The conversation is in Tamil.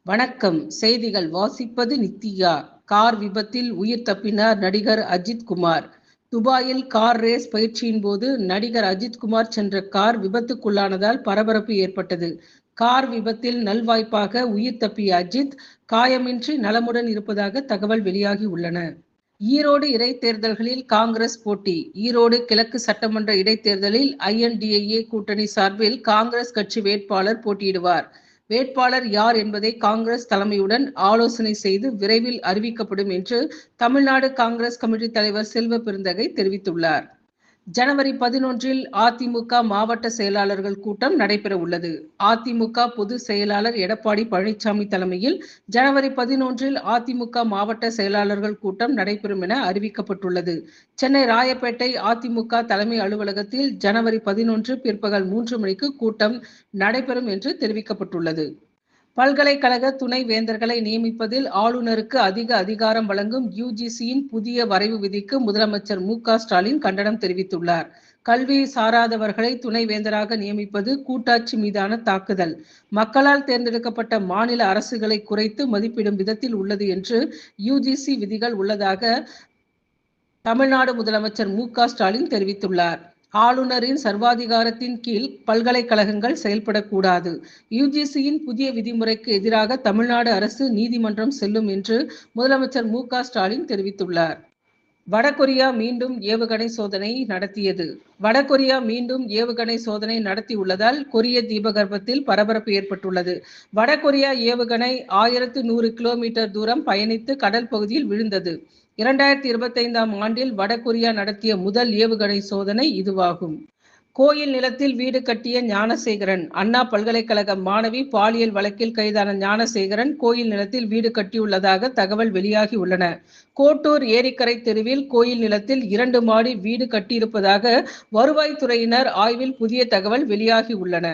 வணக்கம். செய்திகள் வாசிப்பது நித்யா. கார் விபத்தில் உயிர் தப்பினார் நடிகர் அஜித் குமார். துபாயில் கார் ரேஸ் பயிற்சியின் போது நடிகர் அஜித் குமார் சென்ற கார் விபத்துக்குள்ளானதால் பரபரப்பு ஏற்பட்டது. கார் விபத்தில் நல்வாய்ப்பாக உயிர் தப்பிய அஜித் காயமின்றி நலமுடன் இருப்பதாக தகவல் வெளியாகி உள்ளன. ஈரோடு இடைத்தேர்தல்களில் காங்கிரஸ் போட்டி. ஈரோடு கிழக்கு சட்டமன்ற இடைத்தேர்தலில் INDA கூட்டணி சார்பில் காங்கிரஸ் கட்சி வேட்பாளர் போட்டியிடுவார். வேட்பாளர் யார் என்பதை காங்கிரஸ் தலைமையுடன் ஆலோசனை செய்து விரைவில் அறிவிக்கப்படும் என்று தமிழ்நாடு காங்கிரஸ் கமிட்டி தலைவர் செல்வ பெருந்தகை தெரிவித்துள்ளார். ஜனவரி 11 அதிமுக மாவட்ட செயலாளர்கள் கூட்டம் நடைபெற உள்ளது. அதிமுக பொதுச் செயலாளர் எடப்பாடி பழனிசாமி தலைமையில் ஜனவரி 11 அதிமுக மாவட்ட செயலாளர்கள் கூட்டம் நடைபெறும் என அறிவிக்கப்பட்டுள்ளது. சென்னை ராயப்பேட்டை அதிமுக தலைமை அலுவலகத்தில் ஜனவரி 11 பிற்பகல் 3 மணிக்கு கூட்டம் நடைபெறும் என்று தெரிவிக்கப்பட்டுள்ளது. பல்கலைக்கழக துணை வேந்தர்களை நியமிப்பதில் ஆளுநருக்கு அதிக அதிகாரம் வழங்கும் UGCயின் புதிய வரைவு விதிக்கு முதலமைச்சர் மு.க.ஸ்டாலின் கண்டனம் தெரிவித்துள்ளார். கல்வி சாராதவர்களை துணை வேந்தராக நியமிப்பது கூட்டாட்சி மீதான தாக்குதல். மக்களால் தேர்ந்தெடுக்கப்பட்ட மாநில அரசுகளை குறைத்து மதிப்பிடும் விதத்தில் உள்ளது என்று UGC விதிகள் உள்ளதாக தமிழ்நாடு முதலமைச்சர் மு.க.ஸ்டாலின் தெரிவித்துள்ளார். ஆளுநரின் சர்வாதிகாரத்தின் கீழ் பல்கலைக்கழகங்கள் செயல்படக்கூடாது. UGCயின் புதிய விதிமுறைக்கு எதிராக தமிழ்நாடு அரசு நீதிமன்றம் செல்லும் என்று முதலமைச்சர் மு.க.ஸ்டாலின் தெரிவித்துள்ளார். வடகொரியா மீண்டும் ஏவுகணை சோதனை நடத்தியது. வடகொரியா மீண்டும் ஏவுகணை சோதனை நடத்தியுள்ளதால் கொரிய தீபகற்பத்தில் பரபரப்பு ஏற்பட்டுள்ளது. வடகொரியா ஏவுகணை 1100 கிலோமீட்டர் தூரம் பயணித்து கடல் பகுதியில் விழுந்தது. 2025ஆம் ஆண்டில் வடகொரியா நடத்திய முதல் ஏவுகணை சோதனை இதுவாகும். கோயில் நிலத்தில் வீடு கட்டிய ஞானசேகரன். அண்ணா பல்கலைக்கழக மாணவி பாலியல் வழக்கில் கைதான ஞானசேகரன் கோயில் நிலத்தில் வீடு கட்டியுள்ளதாக தகவல் வெளியாகி உள்ளன. கோட்டூர் ஏரிக்கரை தெருவில் கோயில் நிலத்தில் 2 மாடி வீடு கட்டியிருப்பதாக வருவாய்த்துறையினர் ஆய்வில் புதிய தகவல் வெளியாகி உள்ளன.